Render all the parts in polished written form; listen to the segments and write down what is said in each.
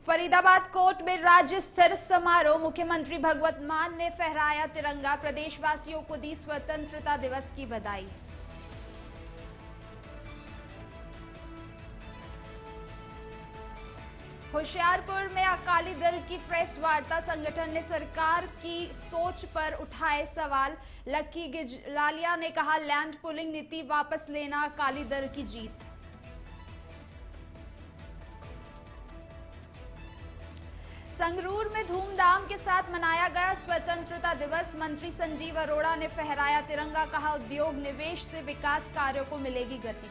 Faridabad court में राज्य स्तर समारोह, मुख्यमंत्री भगवंत मान ने फहराया तिरंगा, प्रदेशवासियों को दी स्वतंत्रता दिवस की बधाई। होशियारपुर में अकाली दल की प्रेस वार्ता, संगठन ने सरकार की सोच पर उठाए सवाल। लक्की गिजलालिया ने कहा, लैंड पुलिंग नीति वापस लेना अकाली दल की जीत। संगरूर में धूमधाम के साथ मनाया गया स्वतंत्रता दिवस, मंत्री संजीव अरोड़ा ने फहराया तिरंगा, कहा उद्योग निवेश से विकास कार्यों को मिलेगी गति।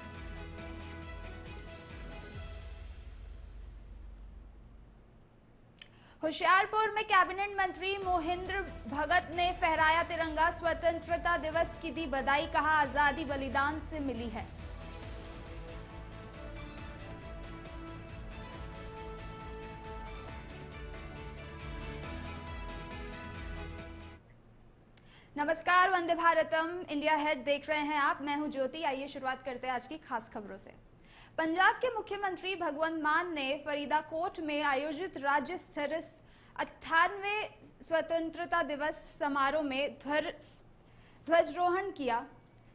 होशियारपुर में कैबिनेट मंत्री मोहिंद्र भगत ने फहराया तिरंगा, स्वतंत्रता दिवस की दी बधाई, कहा आजादी बलिदान से मिली है। नमस्कार, वंदे भारतम इंडिया हेड देख रहे हैं आप। मैं हूं ज्योति। आइए शुरुआत करते हैं आज की खास खबरों से। पंजाब के मुख्यमंत्री भगवंत मान ने फरीदाकोट में आयोजित राज्य स्तरीय 98वें स्वतंत्रता दिवस समारोह में ध्वजारोहण किया,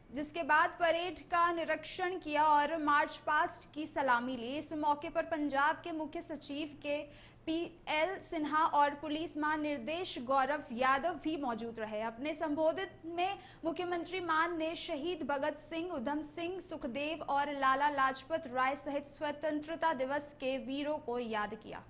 जिसके बाद परेड का निरीक्षण किया और मार्च पास्ट की सलामी ली। इस मौके पर पंजाब के मुख्य सचिव के PL सिन्हा और पुलिस महानिदेशक गौरव यादव भी मौजूद रहे। अपने संबोधित में मुख्यमंत्री मान ने शहीद भगत सिंह, उधम सिंह, सुखदेव और लाला लाजपत राय सहित स्वतंत्रता दिवस के वीरों को याद किया।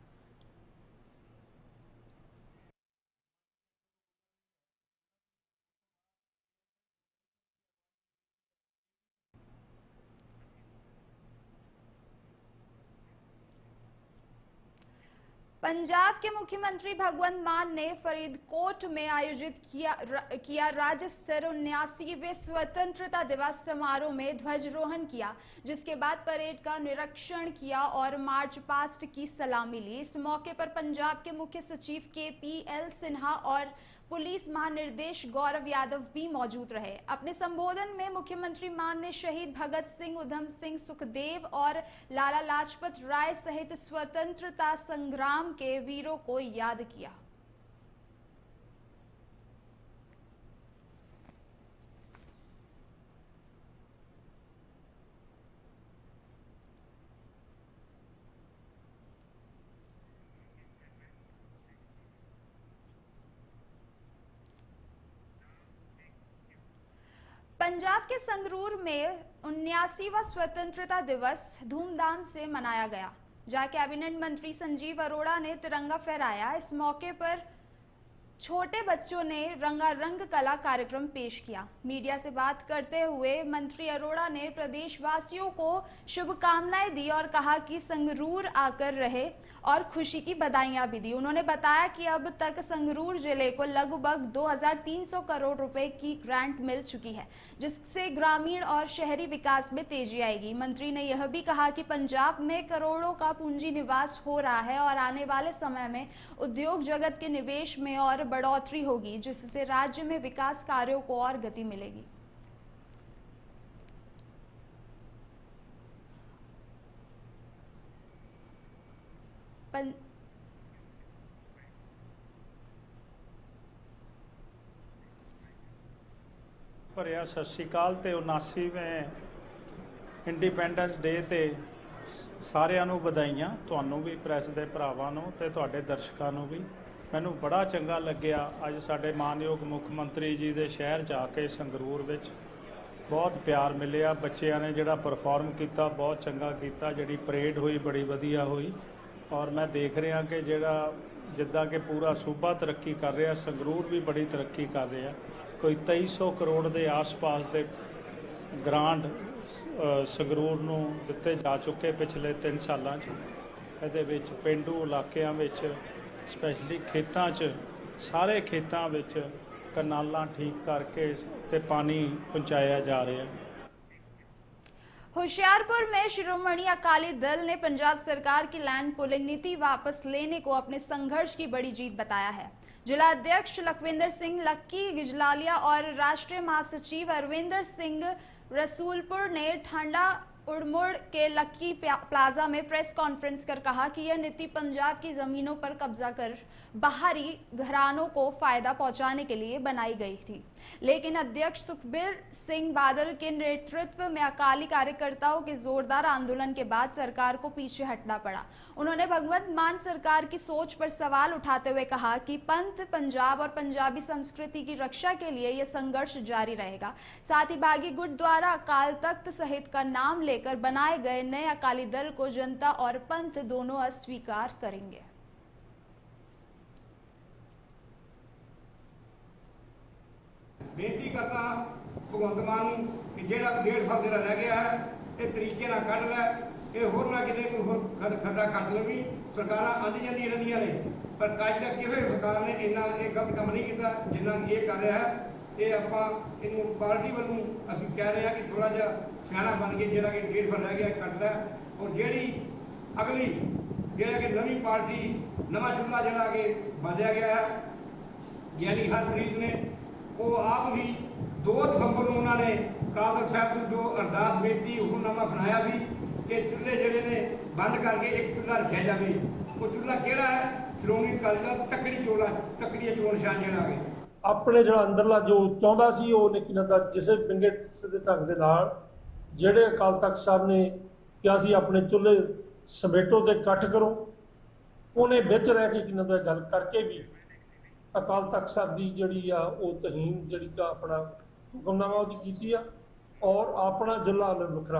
पंजाब के मुख्यमंत्री भगवंत मान ने फरीदकोट में आयोजित किया राज्य स्तर 79वें स्वतंत्रता दिवस समारोह में ध्वजारोहण किया, जिसके बाद परेड का निरीक्षण किया और मार्च पास्ट की सलामी ली। इस मौके पर पंजाब के मुख्य सचिव के PL सिन्हा और पुलिस महानिदेशक गौरव यादव भी मौजूद रहे। अपने संबोधन में मुख्यमंत्री मान ने शहीद भगत सिंह, उधम सिंह, सुखदेव और लाला लाजपत राय सहित स्वतंत्रता संग्राम के वीरों को याद किया। पंजाब के संगरूर में 79वां स्वतंत्रता दिवस धूमधाम से मनाया गया, जहां कैबिनेट मंत्री संजीव अरोड़ा ने तिरंगा फहराया। इस मौके पर छोटे बच्चों ने रंगारंग कला कार्यक्रम पेश किया। मीडिया से बात करते हुए मंत्री अरोड़ा ने प्रदेशवासियों को शुभकामनाएं दी और कहा कि संगरूर आकर रहे और खुशी की बधाइयां भी दी। उन्होंने बताया कि अब तक संगरूर जिले को लगभग 2300 करोड़ रुपए की ग्रांट मिल चुकी है, जिससे ग्रामीण और शहरी विकास में तेजी आएगी। मंत्री ने यह भी कहा कि पंजाब में करोड़ों का पूंजी निवास हो रहा है और आने वाले समय में उद्योग जगत के निवेश में और बढ़ोतरी होगी, जिससे राज्य में विकास कार्यों को और गति मिलेगी। ਭਰਿਆ ਸਤਿ ਸ਼੍ਰੀ ਅਕਾਲ ਤੇ 79ਵੇਂ ਇੰਡੀਪੈਂਡੈਂਸ ਡੇ ਤੇ ਸਾਰਿਆਂ ਨੂੰ ਵਧਾਈਆਂ, ਤੁਹਾਨੂੰ ਵੀ ਪ੍ਰੈਸ ਦੇ ਭਰਾਵਾਂ ਨੂੰ ਤੇ ਤੁਹਾਡੇ ਦਰਸ਼ਕਾਂ ਨੂੰ ਵੀ। ਮੈਨੂੰ ਬੜਾ ਚੰਗਾ ਲੱਗਿਆ ਅੱਜ ਸਾਡੇ ਮਾਨਯੋਗ ਮੁੱਖ ਮੰਤਰੀ ਜੀ ਦੇ ਸ਼ਹਿਰ 'ਚ ਆ ਕੇ ਸੰਗਰੂਰ ਵਿੱਚ ਬਹੁਤ ਪਿਆਰ ਮਿਲਿਆ। ਬੱਚਿਆਂ ਨੇ ਜਿਹੜਾ ਪਰਫਾਰਮ ਕੀਤਾ ਬਹੁਤ ਚੰਗਾ ਕੀਤਾ, ਜਿਹੜੀ ਪਰੇਡ ਹੋਈ ਬੜੀ ਵਧੀਆ ਹੋਈ ਔਰ ਮੈਂ ਦੇਖ ਰਿਹਾ ਕਿ ਜਿਹੜਾ ਜਿੱਦਾਂ ਕਿ ਪੂਰਾ ਸੂਬਾ ਤਰੱਕੀ ਕਰ ਰਿਹਾ, ਸੰਗਰੂਰ ਵੀ ਬੜੀ ਤਰੱਕੀ ਕਰ ਰਿਹਾ। ਕੋਈ 2300 ਕਰੋੜ ਦੇ ਆਸ-ਪਾਸ ਦੇ ਗ੍ਰਾਂਟ ਸੰਗਰੂਰ ਨੂੰ ਦਿੱਤੇ ਜਾ ਚੁੱਕੇ ਪਿਛਲੇ 3 ਸਾਲਾਂ 'ਚ। ਇਹਦੇ ਵਿੱਚ ਪੇਂਡੂ ਇਲਾਕਿਆਂ ਵਿੱਚ ਸਪੈਸ਼ਲੀ ਖੇਤਾਂ 'ਚ ਸਾਰੇ ਖੇਤਾਂ ਵਿੱਚ ਕਨਾਲਾਂ ਠੀਕ करके ਤੇ पानी पहुँचाया जा रहा है। होशियारपुर में शिरोमणि अकाली दल ने पंजाब सरकार की लैंड पुलिंग नीति वापस लेने को अपने संघर्ष की बड़ी जीत बताया है। जिला अध्यक्ष लखविंदर सिंह लक्की गिजलालिया और राष्ट्रीय महासचिव अरविंदर सिंह रसूलपुर ने ठांडा उड़मुड़ के लक्की प्लाजा में प्रेस कॉन्फ्रेंस कर कहा कि यह नीति पंजाब की जमीनों पर कब्जा कर बाहरी घरानों को फायदा पहुंचाने के लिए बनाई गई थी। लेकिन अध्यक्ष सुखबीर सिंह बादल के नेतृत्व में अकाली कार्यकर्ताओं के जोरदार आंदोलन के बाद सरकार को पीछे हटना पड़ा। उन्होंने भगवंत मान सरकार की सोच पर सवाल उठाते हुए कहा कि पंथ, पंजाब और पंजाबी संस्कृति की रक्षा के लिए यह संघर्ष जारी रहेगा। साथ ही बागी गुट द्वारा अकाल तख्त सहित का नाम लेकर बनाए गए नए अकाली दल को जनता और पंथ दोनों अस्वीकार करेंगे। बेनती करता भगवंत मान कि जेड़ा 1.5 साल जेड़ा रह गया है ये तरीके ना कढ़ लै, ये होर ना किते कोई होर खड्डा कट लवी। सरकारां आंदी जांदी रहिंदियां ने पर अज तक किसी सरकार ने इन्ना ये गलत काम नहीं किया जिन्ना ये कर रहा है। ये आपां इनू पार्टी वालों असीं कह रहे हैं कि थोड़ा जिहा सियाणा बन के जेड़ा कि 1.5 साल रह गया कट लै। और जेड़ी अगली जेड़ा कि नवी पार्टी नवा चुल्ला जेड़ा कि बदलिया गया है ज्ञानी हरप्रीत ने वो आप भी 2 दसंबर को उन्होंने अकाल तख्त साहब को जो अरदास बेनती हुक्मनामा सुनाया सी कि चुल्हे जेडे ने बंद करके एक चुल्हा रखा जाए। वो चुल्हा केड़ा है? श्रोमणी अकाली दल तकड़ी चोण निशान जेड़ा है ਆਪਣੇ ਜਿਹੜਾ ਅੰਦਰਲਾ ਜੋ ਚਾਹੁੰਦਾ ਸੀ ਉਹ ਨਹੀਂ ਦਾ ਜਿਸੇ ਪਿੰਗੇ ਦੇ ਢੰਗ ਦੇ ਨਾਲ ਜਿਹੜੇ ਅਕਾਲ ਤਖਤ ਸਾਹਿਬ ਨੇ ਕਿਹਾ ਸੀ ਆਪਣੇ ਚੁੱਲ੍ਹੇ ਸਮੇਟੋ ਤੇ ਇਕੱਠ ਕਰੋ, ਉਹਨੇ ਵਿੱਚ ਰਹਿ ਕੇ ਕਿਨਾਂ ਦਾ ਗੱਲ ਕਰਕੇ ਵੀ ਅਕਾਲ ਤਖਤ ਸਾਹਿਬ ਦੀ ਜਿਹੜੀ ਆ ਉਹ ਤਹੀਨ ਜਿਹੜੀ ਕਾ ਆਪਣਾ ਹੁਕਮਨਾमा ਉਹਦੀ ਕੀਤੀ ਆ और अपना जिला अलग वखरा।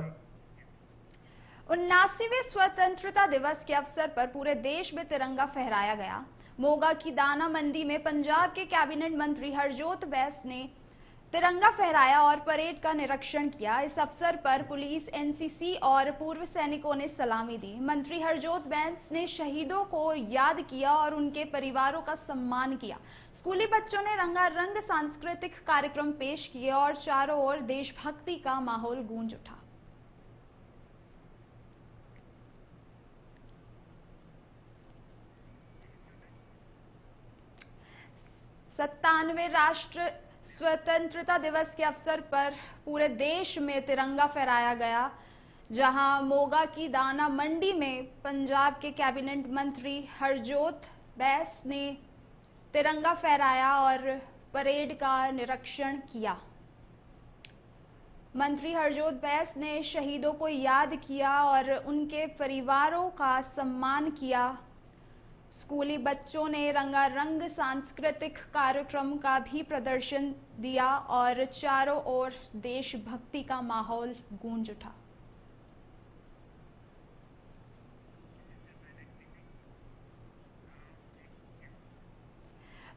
79वें स्वतंत्रता दिवस के अवसर पर पूरे देश में तिरंगा फहराया गया। मोगा की दाना मंडी में पंजाब के कैबिनेट मंत्री हरजोत बैस ने तिरंगा फहराया और परेड का निरीक्षण किया। इस अवसर पर पुलिस, एनसीसी और पूर्व सैनिकों ने सलामी दी। मंत्री हरजोत बैस ने शहीदों को याद किया और उनके परिवारों का सम्मान किया। स्कूली बच्चों ने रंगारंग सांस्कृतिक कार्यक्रम पेश किए और चारों ओर देशभक्ति का माहौल गूंज उठा। सत्तानवे राष्ट्र स्वतंत्रता दिवस के अवसर पर पूरे देश में तिरंगा फहराया गया, जहां मोगा की दाना मंडी में पंजाब के कैबिनेट मंत्री हरजोत बैस ने तिरंगा फहराया और परेड का निरीक्षण किया। मंत्री हरजोत बैस ने शहीदों को याद किया और उनके परिवारों का सम्मान किया। स्कूली बच्चों ने रंगारंग सांस्कृतिक कार्यक्रम का भी प्रदर्शन दिया और चारों ओर देशभक्ति का माहौल गूंज उठा।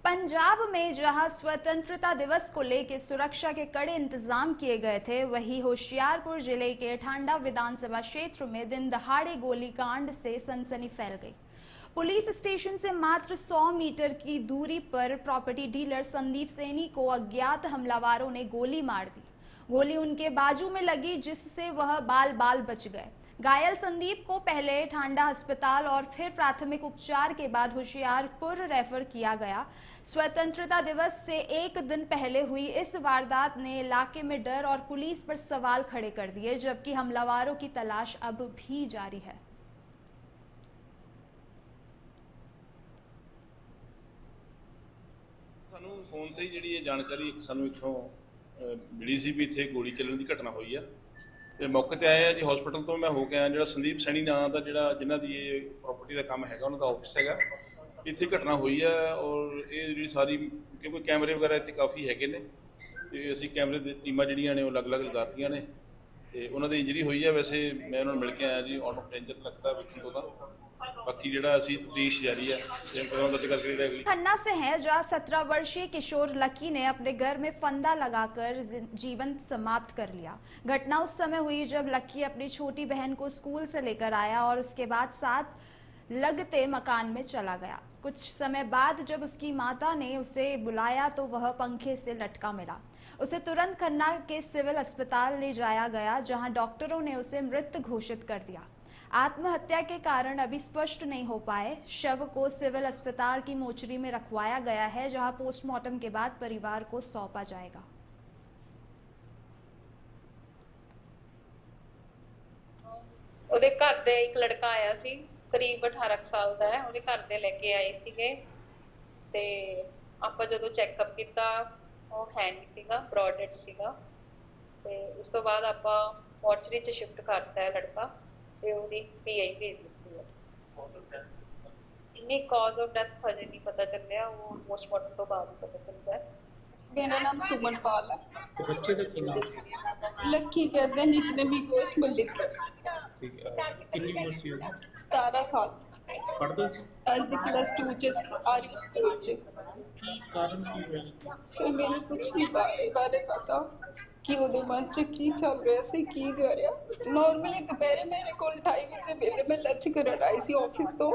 पंजाब में जहां स्वतंत्रता दिवस को लेकर सुरक्षा के कड़े इंतजाम किए गए थे, वहीं होशियारपुर जिले के ठांडा विधानसभा क्षेत्र में दिन दहाड़े गोलीकांड से सनसनी फैल गई। पुलिस स्टेशन से मात्र 100 मीटर की दूरी पर प्रॉपर्टी डीलर संदीप सैनी को अज्ञात हमलावरों ने गोली मार दी। गोली उनके बाजू में लगी, जिससे वह बाल बच गए। घायल संदीप को पहले ठांडा अस्पताल और फिर प्राथमिक उपचार के बाद होशियारपुर रेफर किया गया। स्वतंत्रता दिवस से एक दिन पहले हुई इस वारदात ने इलाके में डर और पुलिस पर सवाल खड़े कर दिए, जबकि हमलावरों की तलाश अब भी जारी है। ਸਾਨੂੰ ਫੋਨ ਤੇ ਜਿਹੜੀ ਇਹ ਜਾਣਕਾਰੀ ਸਾਨੂੰ ਇੱਥੋਂ ਮਿਲੀ ਸੀ ਵੀ ਇੱਥੇ ਗੋਲੀ ਚੱਲਣ ਦੀ ਘਟਨਾ ਹੋਈ ਆ ਤੇ ਮੌਕੇ ਤੇ ਆਏ ਆ ਜੀ। ਹਸਪੀਟਲ ਤੋਂ ਮੈਂ ਹੋ ਕੇ ਆਇਆ। ਜਿਹੜਾ ਸੰਦੀਪ ਸੈਣੀ ਨਾਂ ਦਾ ਜਿਹੜਾ ਜਿਨ੍ਹਾਂ ਦੀ ਇਹ ਪ੍ਰਾਪਰਟੀ ਦਾ ਕੰਮ ਹੈਗਾ, ਉਹਨਾਂ ਦਾ ਆਫਿਸ ਹੈਗਾ, ਇੱਥੇ ਘਟਨਾ ਹੋਈ ਆ। ਔਰ ਇਹ ਜਿਹੜੀ ਸਾਰੀ ਕਿਉਂਕਿ ਕੈਮਰੇ ਵਗੈਰਾ ਇੱਥੇ ਕਾਫੀ ਹੈਗੇ ਨੇ ਤੇ ਅਸੀਂ ਕੈਮਰੇ ਦੀ ਟੀਮਾਂ ਜਿਹੜੀਆਂ ਨੇ ਉਹ ਅਲੱਗ-ਅਲੱਗ ਲਗਾਤੀਆਂ ਨੇ ਤੇ ਉਹਨਾਂ ਦੀ ਇੰਜਰੀ ਹੋਈ ਆ। ਵੈਸੇ ਮੈਂ ਉਹਨਾਂ ਨੂੰ ਮਿਲ ਕੇ ਆਇਆ ਜੀ, ਆਊਟ ਆਫ ਡੇਂਜਰ ਲੱਗਦਾ ਵੇਖਣ ਤੋਂ ਤਾਂ बाकी जेड़ा असी तफ्तीश जारी है। खन्ना से है, जहाँ 17 वर्षीय किशोर लकी ने अपने घर में फंदा लगाकर जीवन समाप्त कर लिया। घटना उस समय हुई जब लकी अपनी छोटी बहन को स्कूल से लेकर आया और उसके बाद साथ लगते मकान में चला गया। कुछ समय बाद जब उसकी माता ने उसे बुलाया तो वह पंखे से लटका मिला। उसे तुरंत खन्ना के सिविल अस्पताल ले जाया गया, जहां डॉक्टरों ने उसे मृत घोषित कर दिया। आत्महत्या के कारण अभी स्पष्ट नहीं हो पाए। शव को सिविल अस्पताल की मोचरी में रखवाया गया है, जहां पोस्टमार्टम के बाद परिवार को सौंपा जाएगा। ਉਹਦੇ ਘਰ ਦੇ ਇੱਕ ਲੜਕਾ ਆਇਆ ਸੀ, ਕਰੀਬ 18 ਸਾਲ ਦਾ ਹੈ, ਉਹਦੇ ਘਰ ਦੇ ਲੈ ਕੇ ਆਏ ਸੀਗੇ ਤੇ ਆਪਾਂ ਜਦੋਂ ਚੈੱਕਅਪ ਕੀਤਾ ਉਹ ਹੈ ਨਹੀਂ ਸੀਗਾ, ਬ੍ਰੌਡ ਡੈਡ ਸੀਗਾ। ਤੇ ਉਸ ਤੋਂ ਬਾਅਦ ਆਪਾਂ ਮੋਰਚਰੀ 'ਚ ਸ਼ਿਫਟ ਕਰਤਾ ਹੈ ਲੜਕਾ ਤੇ ਉਹਦੀ ਪੀਆਈ ਭੇਜ ਦਿੱਤੀ ਹੈ। ਇੰਨੀ ਕਾਜ਼ ਆਫ ਡੈਥ ਹਜੇ ਨਹੀਂ ਪਤਾ ਚੱਲਿਆ, ਉਹ ਪੋਸਟਮਾਰਟਮ ਤੋਂ ਬਾਅਦ ਹੀ ਪਤਾ ਚੱਲਦਾ ਹੈ। मेरा नाम सुमन पाल है। बच्चे का की नाम? लक्की कहते हैं, निकनेम गोस मलिक। ठीक है, कितनी उम्र सी होगी? 17 साल। पढ़ते सी? आज +2 च आर्य स्कूल च। की कारण की है? सर मैंने कुछ नहीं बारे पता कि ਉਹਦੇ ਮਨ ਚ ਕੀ ਚੱਲ ਰਿਹਾ ਸੀ, ਕੀ ਕਰ ਰਿਹਾ। ਨਾਰਮਲੀ ਦੁਪਹਿਰੇ ਮੇਰੇ ਕੋਲ 2:30 ਵਜੇ ਵੇਲੇ ਮੈਂ ਲੰਚ ਕਰਨ ਆਈ ਸੀ ਆਫਿਸ ਤੋਂ।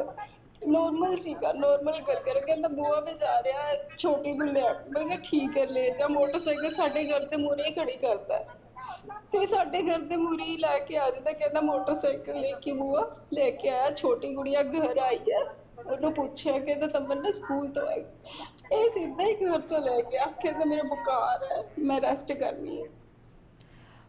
ਨੋਰਮਲ ਸੀਗਾ, ਨੋਰਮਲ ਗੱਲ ਕਰ ਕਹਿੰਦਾ ਬੂਆ ਵਿੱਚ ਜਾ ਰਿਹਾ ਹੈ, ਛੋਟੀ ਨੂੰ ਲੈ। ਮੈਂ ਕਿਹਾ ਠੀਕ ਹੈ ਲੈ ਜਾ। ਮੋਟਰਸਾਈਕਲ ਸਾਡੇ ਘਰ ਦੇ ਮੂਹਰੇ ਹੀ ਖੜੀ ਕਰਦਾ ਹੈ ਤੇ ਸਾਡੇ ਘਰ ਦੇ ਮੂਹਰੇ ਹੀ ਲੈ ਕੇ ਆ ਜਾਂਦਾ। ਕਹਿੰਦਾ ਮੋਟਰਸਾਈਕਲ ਲੈ ਕੇ ਬੂਆ ਲੈ ਕੇ ਆਇਆ, ਛੋਟੀ ਗੁੜੀਆ ਘਰ ਆਈ ਹੈ। ਉਹਨੂੰ ਪੁੱਛਿਆ, ਕਹਿੰਦਾ ਤਮੰਨਾ ਸਕੂਲ ਤੋਂ ਆਈ। ਇਹ ਸਿੱਧਾ ਹੀ ਘਰ ਚ ਲੈ ਗਿਆ, ਕਹਿੰਦਾ मेरा बुखार है, मैं रेस्ट करनी है।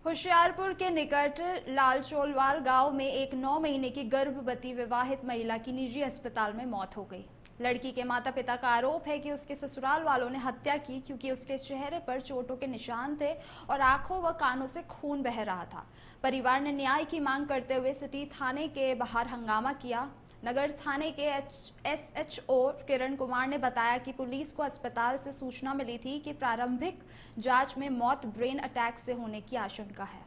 होशियारपुर के निकट लालचोलवाल गांव में एक 9 महीने की गर्भवती विवाहित महिला की निजी अस्पताल में मौत हो गई। लड़की के माता पिता का आरोप है कि उसके ससुराल वालों ने हत्या की क्योंकि उसके चेहरे पर चोटों के निशान थे और आंखों व कानों से खून बह रहा था। परिवार ने न्याय की मांग करते हुए सिटी थाने के बाहर हंगामा किया। नगर थाने के SHO किरण कुमार ने बताया कि पुलिस को अस्पताल से सूचना मिली थी कि प्रारंभिक जांच में मौत ब्रेन अटैक से होने की आशंका है।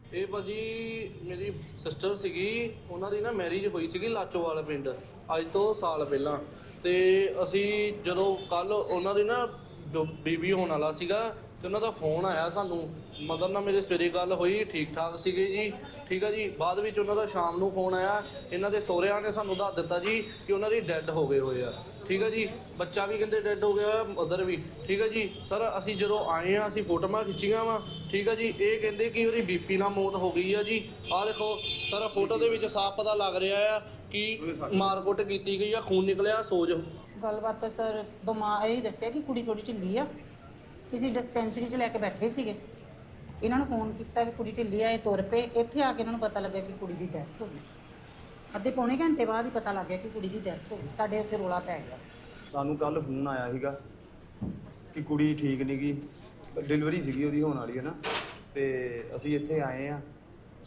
ਇਹ ਭਾਜੀ ਮੇਰੀ ਸਿਸਟਰ ਸੀਗੀ, ਉਹਨਾਂ ਦੀ ਨਾ ਮੈਰਿਜ ਹੋਈ ਸੀਗੀ ਲਾਚੋਵਾਲ ਪਿੰਡ ਅੱਜ ਤੋਂ ਸਾਲ ਪਹਿਲਾਂ। ਤੇ ਅਸੀਂ ਜਦੋਂ ਕੱਲ ਉਹਨਾਂ ਦੀ ਨਾ ਬੀਬੀ ਹੋਣ ਵਾਲਾ ਸੀਗਾ ਤੇ ਉਹਨਾਂ ਦਾ ਫੋਨ ਆਇਆ ਸਾਨੂੰ। ਮਦਰ ਨਾਲ ਮੇਰੇ ਸਵੇਰੇ ਗੱਲ ਹੋਈ, ਠੀਕ ਠਾਕ ਸੀਗੇ ਜੀ, ਠੀਕ ਆ ਜੀ। ਬਾਅਦ ਵਿੱਚ ਉਹਨਾਂ ਦਾ ਸ਼ਾਮ ਨੂੰ ਫੋਨ ਆਇਆ, ਇਹਨਾਂ ਦੇ ਸਹੁਰਿਆਂ ਨੇ ਸਾਨੂੰ ਦੱਸ ਦਿੱਤਾ ਜੀ ਕਿ ਉਹਨਾਂ ਦੀ ਡੈੱਡ ਹੋ ਗਏ ਹੋਏ ਆ, ਠੀਕ ਆ ਜੀ। ਬੱਚਾ ਵੀ ਕਹਿੰਦੇ ਡੈੱਡ ਹੋ ਗਿਆ, ਮਦਰ ਵੀ, ਠੀਕ ਆ ਜੀ। ਸਰ ਅਸੀਂ ਜਦੋਂ ਆਏ ਆ, ਅਸੀਂ ਫੋਟੋਆਂ ਖਿੱਚੀਆਂ ਵਾ, ਠੀਕ ਆ ਜੀ। ਇਹ ਕਹਿੰਦੇ ਕਿ ਉਹਦੀ ਬੀਪੀ ਨਾਲ ਮੌਤ ਹੋ ਗਈ ਆ ਜੀ। ਆਹ ਦੇਖੋ ਸਰ ਫੋਟੋ ਦੇ ਵਿੱਚ ਸਾਫ਼ ਪਤਾ ਲੱਗ ਰਿਹਾ ਆ ਕਿ ਮਾਰਕੁੱਟ ਕੀਤੀ ਗਈ ਆ, ਖੂਨ ਨਿਕਲਿਆ, ਸੋਜ। ਗੱਲਬਾਤ ਤਾਂ ਸਰ ਬਿਮਾਰ ਇਹ ਦੱਸਿਆ ਕਿ ਕੁੜੀ ਥੋੜੀ ਢਿੱਲੀ ਆ, ਕਿਸੇ ਡਿਸਪੈਂਸਰੀ 'ਚ ਲੈ ਕੇ ਬੈਠੇ ਸੀਗੇ। ਇਹਨਾਂ ਨੂੰ ਫੋਨ ਕੀਤਾ ਵੀ ਕੁੜੀ ਢਿੱਲੀ ਆ, ਇਹ ਤੁਰ ਪਏ। ਇੱਥੇ ਆ ਕੇ ਇਹਨਾਂ ਨੂੰ ਪਤਾ ਲੱਗਿਆ ਕਿ ਕੁੜੀ ਦੀ ਡੈਥ ਹੋ ਗਈ। ਅੱਧੇ ਪੌਣੇ ਘੰਟੇ ਬਾਅਦ ਹੀ ਪਤਾ ਲੱਗ ਗਿਆ ਕਿ ਕੁੜੀ ਦੀ ਡੈਥ ਹੋ ਗਈ। ਸਾਡੇ ਉੱਥੇ ਰੋਲਾ ਪੈ ਗਿਆ। ਸਾਨੂੰ ਕੱਲ ਫੋਨ ਆਇਆ ਸੀਗਾ ਕਿ ਕੁੜੀ ਠੀਕ ਨਹੀਂ ਗੀ, ਡਿਲੀਵਰੀ ਸੀਗੀ ਉਹਦੀ ਹੋਣ ਵਾਲੀ ਹੈ ਨਾ। ਤੇ ਅਸੀਂ ਇੱਥੇ ਆਏ ਆ,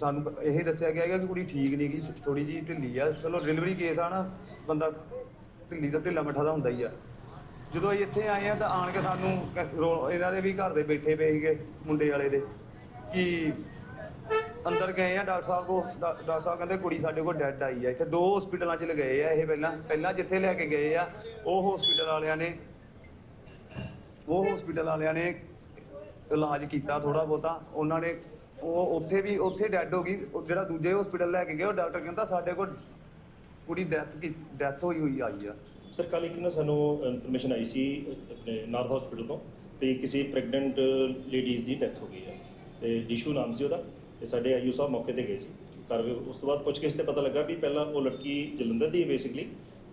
ਸਾਨੂੰ ਇਹ ਦੱਸਿਆ ਗਿਆ ਕਿ ਕੁੜੀ ਠੀਕ ਨਹੀਂ ਗੀ, ਥੋੜੀ ਜਿਹੀ ਢਿੱਲੀ ਆ। ਚਲੋ ਡਿਲੀਵਰੀ ਕੇਸ ਆ ਨਾ, ਬੰਦਾ ਢਿੱਲੀ ਤਾਂ ਢਿੱਲਾ ਮੱਠਾ ਦਾ ਹੁੰਦਾ ਹੀ ਆ। ਜਦੋਂ ਅਸੀਂ ਇੱਥੇ ਆਏ ਆ ਤਾਂ ਆਣ ਕੇ ਸਾਨੂੰ ਇਹਨਾਂ ਦੇ ਵੀ ਘਰ ਦੇ ਬੈਠੇ ਪਏ ਸੀਗੇ ਮੁੰਡੇ ਵਾਲੇ ਦੇ ਕਿ ਅੰਦਰ ਗਏ ਆ ਡਾਕਟਰ ਸਾਹਿਬ ਕੋਲ। ਡਾਕਟਰ ਸਾਹਿਬ ਕਹਿੰਦੇ ਕੁੜੀ ਸਾਡੇ ਕੋਲ ਡੈੱਡ ਆਈ ਆ। ਇੱਥੇ 2 ਹਸਪੀਟਲਾਂ 'ਚ ਲਗਾਏ ਆ ਇਹ। ਪਹਿਲਾਂ ਜਿੱਥੇ ਲੈ ਕੇ ਗਏ ਆ ਉਹ ਹਸਪੀਟਲ ਵਾਲਿਆਂ ਨੇ ਇਲਾਜ ਕੀਤਾ ਥੋੜਾ ਬਹੁਤਾ। ਉਹਨਾਂ ਨੇ ਉਹ ਉੱਥੇ ਡੈੱਡ ਹੋ ਗਈ। ਜਿਹੜਾ ਦੂਜੇ ਹਸਪੀਟਲ ਲੈ ਕੇ ਗਏ ਉਹ ਡਾਕਟਰ ਕਹਿੰਦਾ ਸਾਡੇ ਕੋਲ ਕੁੜੀ ਡੈਥ ਹੋਈ ਆਈ ਆ। ਸਰ ਕੱਲ੍ਹ ਇੱਕ ਨਾ ਸਾਨੂੰ ਇਨਫੋਰਮੇਸ਼ਨ ਆਈ ਸੀ ਆਪਣੇ ਨਾਰਥ ਹਸਪੀਟਲ ਤੋਂ ਵੀ ਕਿਸੇ ਪ੍ਰੈਗਨੈਂਟ ਲੇਡੀਜ਼ ਦੀ ਡੈਥ ਹੋ ਗਈ ਹੈ ਤੇ ਡਿਸ਼ੂ ਨਾਮ ਸੀ ਉਹਦਾ। ਤੇ ਸਾਡੇ ਆਈਓ ਸਾਹਿਬ ਮੌਕੇ ਤੇ ਗਏ ਸੀ ਘਰ। ਉਸ ਤੋਂ ਬਾਅਦ ਪੁੱਛਗਿੱਛ ਤੇ ਪਤਾ ਲੱਗਾ ਵੀ ਪਹਿਲਾਂ ਉਹ ਲੜਕੀ ਜਲੰਧਰ ਦੀ ਬੇਸਿਕਲੀ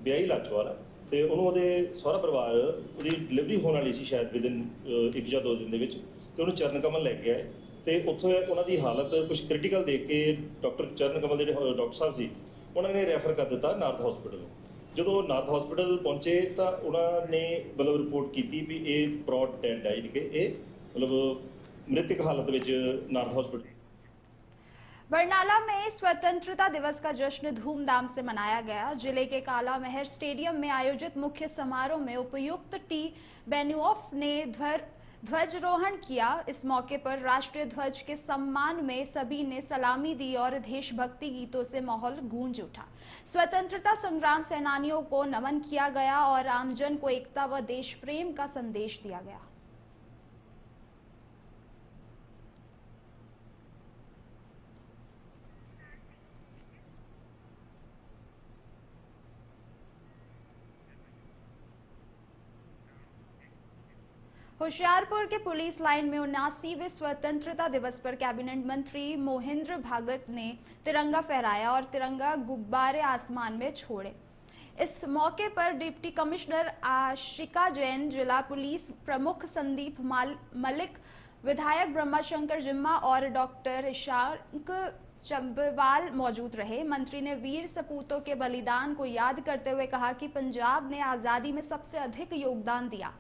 ਵਿਆਹੀ ਲਾਚੋਵਾਲ ਤੇ ਉਹਨੂੰ ਉਹਦੇ ਸਹੁਰਾ ਪਰਿਵਾਰ ਉਹਦੀ ਡਿਲੀਵਰੀ ਹੋਣ ਵਾਲੀ ਸੀ ਸ਼ਾਇਦ ਵਿਦਿਨ 1 ਜਾਂ 2 ਦਿਨ ਦੇ ਵਿੱਚ। ਤੇ ਉਹਨੂੰ ਚਰਨ ਕਮਲ ਲੈ ਕੇ ਆਏ ਤੇ ਉੱਥੋਂ ਉਹਨਾਂ ਦੀ ਹਾਲਤ ਕੁਝ ਕ੍ਰਿਟੀਕਲ ਦੇਖ ਕੇ ਡਾਕਟਰ ਚਰਨ ਕਮਲ ਜਿਹੜੇ ਡਾਕਟਰ ਸਾਹਿਬ ਸੀ ਉਹਨਾਂ ਨੇ ਰੈਫਰ ਕਰ ਦਿੱਤਾ ਨਾਰਥ ਹਸਪੀਟਲ। ਜਦੋਂ ਨਾਰਥ ਹਸਪੀਟਲ ਪਹੁੰਚੇ ਤਾਂ ਉਹਨਾਂ ਨੇ ਮਤਲਬ ਰਿਪੋਰਟ ਕੀਤੀ ਵੀ ਇਹ ਬ੍ਰੌਡ ਡੈਡ ਹੈ, ਯਾਨੀ ਕਿ ਇਹ ਮਤਲਬ मृतक हालत में नार्थ हॉस्पिटल। बरनाला में स्वतंत्रता दिवस का जश्न धूमधाम से मनाया गया। जिले के काला महर स्टेडियम में आयोजित मुख्य समारोह में उपायुक्त टी बेनुऑफ ने ध्वजारोहण किया। इस मौके पर राष्ट्रीय ध्वज के सम्मान में सभी ने सलामी दी और देशभक्ति गीतों से माहौल गूंज उठा। स्वतंत्रता संग्राम सेनानियों को नमन किया गया और आमजन को एकता व देश प्रेम का संदेश दिया गया। होशियारपुर के पुलिस लाइन में 79वें स्वतंत्रता दिवस पर कैबिनेट मंत्री मोहिंद्र भागत ने तिरंगा फहराया और तिरंगा गुब्बारे आसमान में छोड़े। इस मौके पर डिप्टी कमिश्नर आशिका जैन, जिला पुलिस प्रमुख संदीप मलिक, विधायक ब्रह्माशंकर जिम्मा और डॉक्टर इशाक चंबवाल मौजूद रहे। मंत्री ने वीर सपूतों के बलिदान को याद करते हुए कहा कि पंजाब ने आज़ादी में सबसे अधिक योगदान दिया।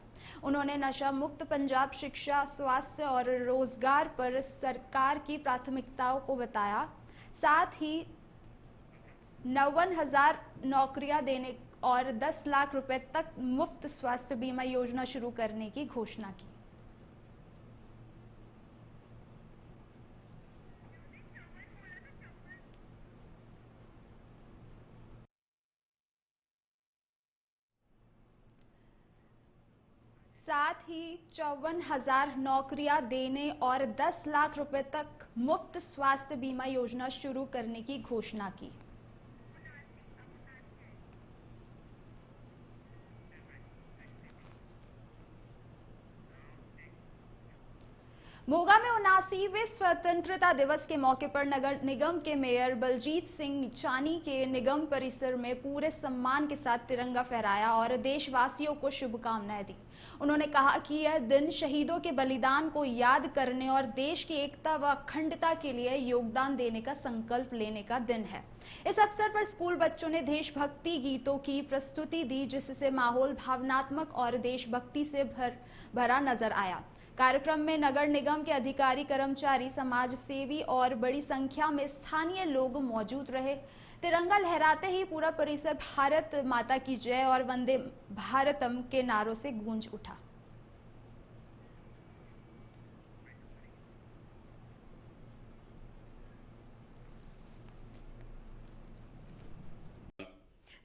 उन्होंने नशा मुक्त पंजाब, शिक्षा, स्वास्थ्य और रोजगार पर सरकार की प्राथमिकताओं को बताया। साथ ही 59,000 नौकरियां देने और 10 लाख रुपए तक मुफ्त स्वास्थ्य बीमा योजना शुरू करने की घोषणा की। साथ ही 54,000 नौकरियां देने और 10 लाख रुपए तक मुफ्त स्वास्थ्य बीमा योजना शुरू करने की घोषणा की। मोगा में 79वें स्वतंत्रता दिवस के मौके पर नगर निगम के मेयर बलजीत सिंह चानी के निगम परिसर में पूरे सम्मान के साथ तिरंगा फहराया और देशवासियों को शुभकामनाएं दी। उन्होंने कहा कि यह दिन शहीदों के बलिदान को याद करने और देश की एकता व अखंडता के लिए योगदान देने का संकल्प लेने का दिन है। इस अवसर पर स्कूल बच्चों ने देशभक्ति गीतों की प्रस्तुति दी, जिससे माहौल भावनात्मक और देशभक्ति से भरा नजर आया। कार्यक्रम में नगर निगम के अधिकारी, कर्मचारी, समाज सेवी और बड़ी संख्या में स्थानीय लोग मौजूद रहे। तिरंगा लहराते ही पूरा परिसर भारत माता की जय और वंदे भारतम के नारों से गूंज उठा।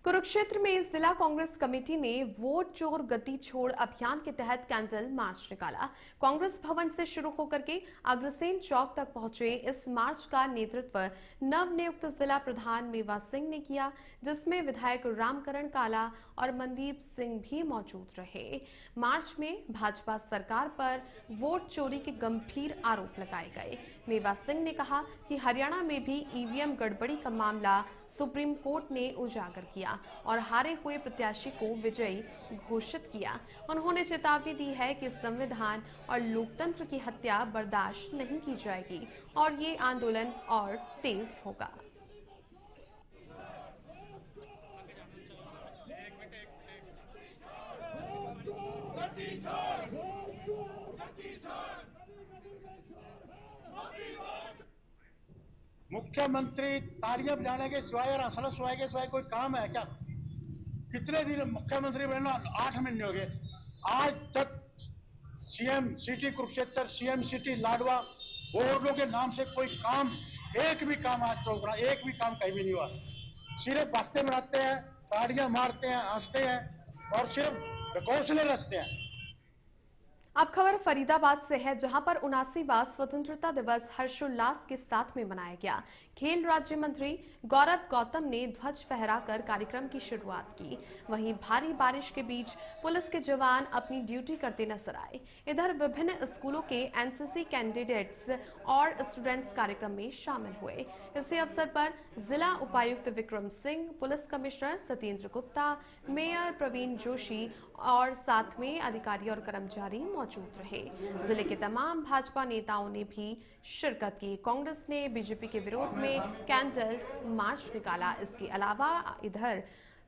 कुरुक्षेत्र में जिला कांग्रेस कमेटी ने वोट चोर गति छोड़ अभियान के तहत कैंडल मार्च निकाला। कांग्रेस भवन से शुरू होकर के अग्रसेन चौक तक पहुंचे इस मार्च का नेतृत्व नवनियुक्त जिला प्रधान मेवा सिंह ने किया, जिसमें विधायक रामकरण काला और मनदीप सिंह भी मौजूद रहे। मार्च में भाजपा सरकार पर वोट चोरी के गंभीर आरोप लगाए गए। मेवा सिंह ने कहा कि हरियाणा में भी ईवीएम गड़बड़ी का मामला सुप्रीम कोर्ट ने उजागर किया और हारे हुए प्रत्याशी को विजयी घोषित किया। उन्होंने चेतावनी दी है कि संविधान और लोकतंत्र की हत्या बर्दाश्त नहीं की जाएगी और ये आंदोलन और तेज होगा। मुख्यमंत्री तालियां बजाने के सिवाय और हंसना सिवाय के सिवाय कोई काम है क्या? कितने दिन मुख्यमंत्री बनना? 8 महीने हो गए। आज तक CM city Kurukshetra, CM city Ladwa बोर्डों के नाम से कोई काम, एक भी काम आज तो एक भी काम कहीं भी नहीं हुआ। सिर्फ बातें बनाते हैं, तालियां मारते हैं, हंसते हैं और सिर्फ घोषणाएं रचते हैं। अब खबर फरीदाबाद से है, जहां पर 79वां स्वतंत्रता दिवस हर्षोल्लास के साथ में मनाया गया। खेल राज्य मंत्री गौरव गौतम ने ध्वज फहराकर कार्यक्रम की शुरुआत की। वहीं भारी बारिश के बीच पुलिस के जवान अपनी ड्यूटी करते नजर आए। इधर विभिन्न स्कूलों के एनसीसी कैंडिडेट्स और स्टूडेंट्स कार्यक्रम में शामिल हुए। इसी अवसर पर जिला उपायुक्त Vikram Singh, police commissioner Satyendra Gupta, mayor Praveen Joshi और साथ में अधिकारी और कर्मचारी मौजूद रहे। जिले के तमाम भाजपा नेताओं ने भी शिरकत की। कांग्रेस ने बीजेपी के विरोध में कैंडल मार्च निकाला। इसके अलावा इधर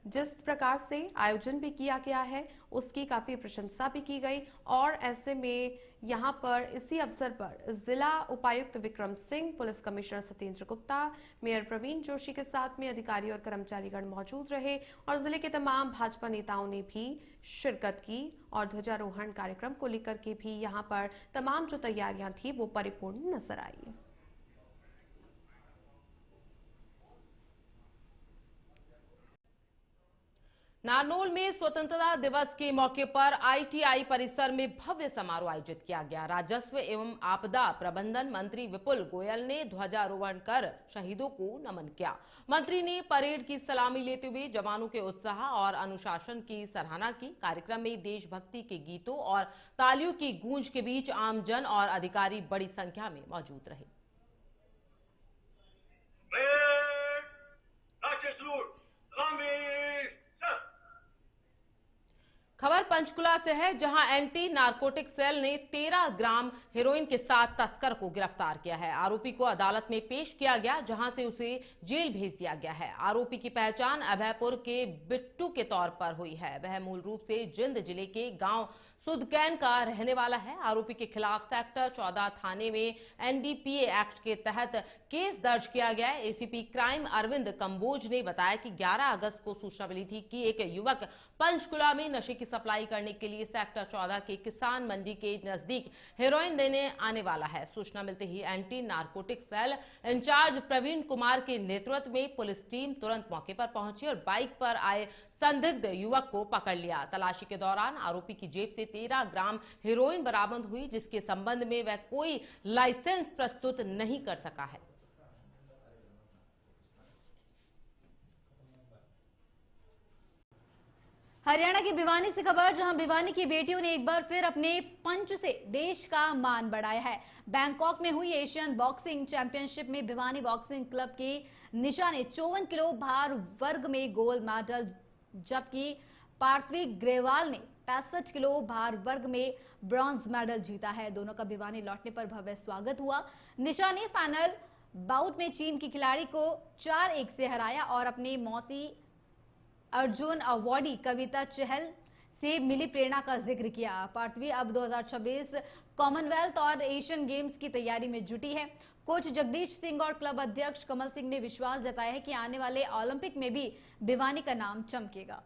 जिस प्रकार से आयोजन भी किया गया है उसकी काफी प्रशंसा भी की गई और ऐसे में यहां पर इसी अवसर पर जिला उपायुक्त Vikram Singh, police commissioner Satyendra Gupta, mayor Praveen Joshi के साथ में अधिकारी और कर्मचारीगण मौजूद रहे और जिले के तमाम भाजपा नेताओं ने भी शिरकत की और ध्वजारोहण कार्यक्रम को लेकर के भी यहां पर तमाम जो तैयारियां थी वो परिपूर्ण नजर आई। नारनौल में स्वतंत्रता दिवस के मौके पर आईटीआई परिसर में भव्य समारोह आयोजित किया गया। राजस्व एवं आपदा प्रबंधन मंत्री विपुल गोयल ने ध्वजारोहण कर शहीदों को नमन किया। मंत्री ने परेड की सलामी लेते हुए जवानों के उत्साह और अनुशासन की सराहना की। कार्यक्रम में देशभक्ति के गीतों और तालियों की गूंज के बीच आमजन और अधिकारी बड़ी संख्या में मौजूद रहे। खबर पंचकुला से है, जहां एंटी नारकोटिक सेल ने 13 ग्राम हेरोइन के साथ तस्कर को गिरफ्तार किया है। आरोपी को अदालत में पेश किया गया, जहां से उसे जेल भेज दिया गया है। आरोपी की पहचान अभयपुर के बिट्टू के तौर पर हुई है। वह मूल रूप से जिंद जिले के गांव सुदकैन का रहने वाला है। आरोपी के खिलाफ सेक्टर 14 थाने में एनडीपीए एक्ट के तहत केस दर्ज किया गया है। एसीपी क्राइम अरविंद कंबोज ने बताया कि 11 अगस्त को सूचना मिली थी कि एक युवक पंचकुला में नशे की सप्लाई करने के लिए सेक्टर 14 के किसान मंडी के नजदीक हेरोइन देने आने वाला है। सूचना मिलते ही anti narcotic cell incharge Praveen Kumar के नेतृत्व में पुलिस टीम तुरंत मौके पर पहुंची और बाइक पर आए संदिग्ध युवक को पकड़ लिया। तलाशी के दौरान आरोपी की जेब से 13 ग्राम हेरोइन बरामद हुई, जिसके संबंध में वह कोई लाइसेंस प्रस्तुत नहीं कर सका है। हरियाणा की भिवानी से खबर, जहां भिवानी की बेटियों ने एक बार फिर अपने पंच से देश का मान बढ़ाया है। बैंकॉक में हुई एशियन बॉक्सिंग चैंपियनशिप में भिवानी बॉक्सिंग क्लब की निशा ने 54 किलो भार वर्ग में गोल्ड मेडल, जबकि पार्थवी ग्रेवाल ने 65 किलो भार वर्ग में ब्रॉन्ज मेडल जीता है। दोनों का भिवानी लौटने पर भव्य स्वागत हुआ। निशा ने फाइनल बाउट में चीन की खिलाड़ी को 4-1 से हराया और अपनी मौसी अर्जुन अवार्डी कविता चहल से मिली प्रेरणा का जिक्र किया। पार्थवी अब 2026 कॉमनवेल्थ और एशियन गेम्स की तैयारी में जुटी है। कोच जगदीश सिंह और क्लब अध्यक्ष कमल सिंह ने विश्वास जताया है कि आने वाले ओलंपिक में भी भिवानी का नाम चमकेगा।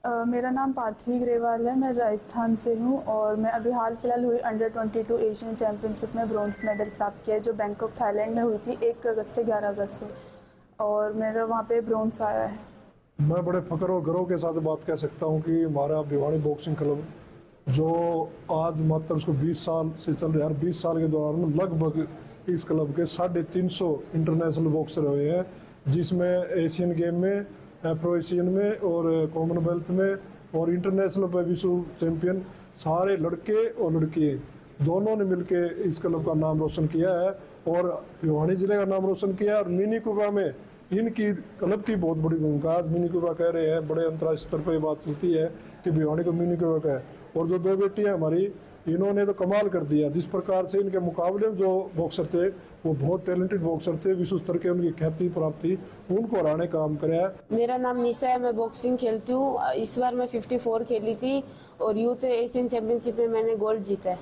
मेरा नाम पार्थवी ग्रेवाल है, मैं राजस्थान से हूँ और मैं अभी हाल फिलहाल हुई अंडर 22 एशियन चैम्पियनशिप में ब्रॉन्ज मेडल प्राप्त किया है, जो बैंकॉक थाईलैंड में हुई थी 1 अगस्त से 11 अगस्त से, और मेरा वहाँ पे ब्रॉन्ज आया है। मैं बड़े फख्र और गर्व के साथ बात कह सकता हूँ कि हमारा भिवानी बॉक्सिंग क्लब जो आज मात्र उसको 20 साल से चल रहा है, 20 साल के दौरान लगभग इस क्लब के 350 इंटरनेशनल बॉक्सर हुए हैं, जिसमें एशियन गेम में, प्रो एशियन में और कॉमनवेल्थ में और इंटरनेशनल पे विश्व चैंपियन सारे लड़के और लड़कियाँ दोनों ने मिलकर इस क्लब का नाम रोशन किया है और भिवानी जिले का नाम रोशन किया है। और मिनी कुबा में इनकी क्लब की बहुत बड़ी भूमिका। आज मिनी कुबा कह रहे हैं, बड़े अंतर्राष्ट्रीय स्तर पर ये बात चलती है कि भिवानी को मिनी कुबा का है। और जो 2 बेटियाँ हमारी, इन्होंने तो कमाल कर दिया। जिस प्रकार से इनके मुकाबले में जो बॉक्सर थे वो बहुत टैलेंटेड बॉक्सर थे, विश्व स्तर के उनकी ख्याति प्राप्ति, उनको हराने का काम कराया। मेरा नाम निशा है, मैं बॉक्सिंग खेलती हूँ। इस बार मैं 54 खेली थी और यूथ एशियन चैंपियनशिप में मैंने गोल्ड जीता है।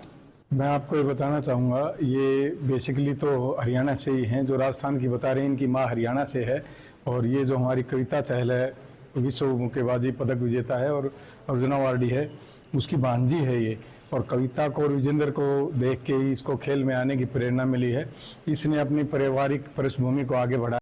मैं आपको ये बताना चाहूँगा, ये बेसिकली तो हरियाणा से ही हैं, जो राजस्थान की बता रहे हैं, इनकी माँ हरियाणा से है। और ये जो हमारी कविता चहल है, विश्व मुक्केबाजी पदक विजेता है और अर्जुन अवार्डी है, उसकी भांजी है ये। और कविता को और विजेंद्र को देख के ही इसको खेल में आने की प्रेरणा मिली है। इसने अपनी पारिवारिक पृष्ठभूमि को आगे बढ़ाया।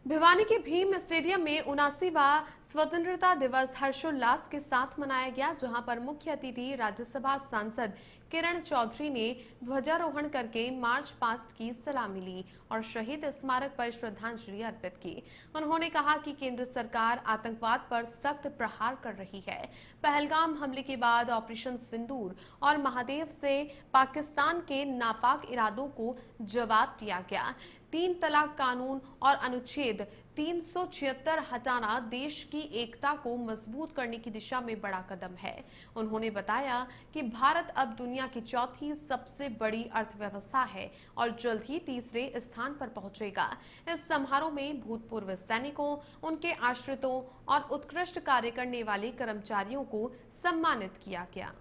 भिवानी के भीम स्टेडियम में 79वां स्वतंत्रता दिवस हर्षोल्लास के साथ मनाया गया, जहां पर मुख्य अतिथि राज्यसभा सांसद किरण चौधरी ने ध्वजारोहण करके मार्च पास्ट की सलामी ली और शहीद स्मारक पर श्रद्धांजलि अर्पित की। उन्होंने कहा कि केंद्र सरकार आतंकवाद पर सख्त प्रहार कर रही है। पहलगाम हमले के बाद ऑपरेशन सिंदूर और महादेव से पाकिस्तान के नापाक इरादों को जवाब दिया गया। 3 तलाक कानून और अनुच्छेद 376 हटाना देश की एकता को मजबूत करने की दिशा में बड़ा कदम है। उन्होंने बताया कि भारत अब दुनिया की 4थी सबसे बड़ी अर्थव्यवस्था है और जल्द ही 3रे स्थान पर पहुंचेगा। इस समारोह में भूतपूर्व सैनिकों, उनके आश्रितों और उत्कृष्ट कार्य करने वाले कर्मचारियों को सम्मानित किया गया।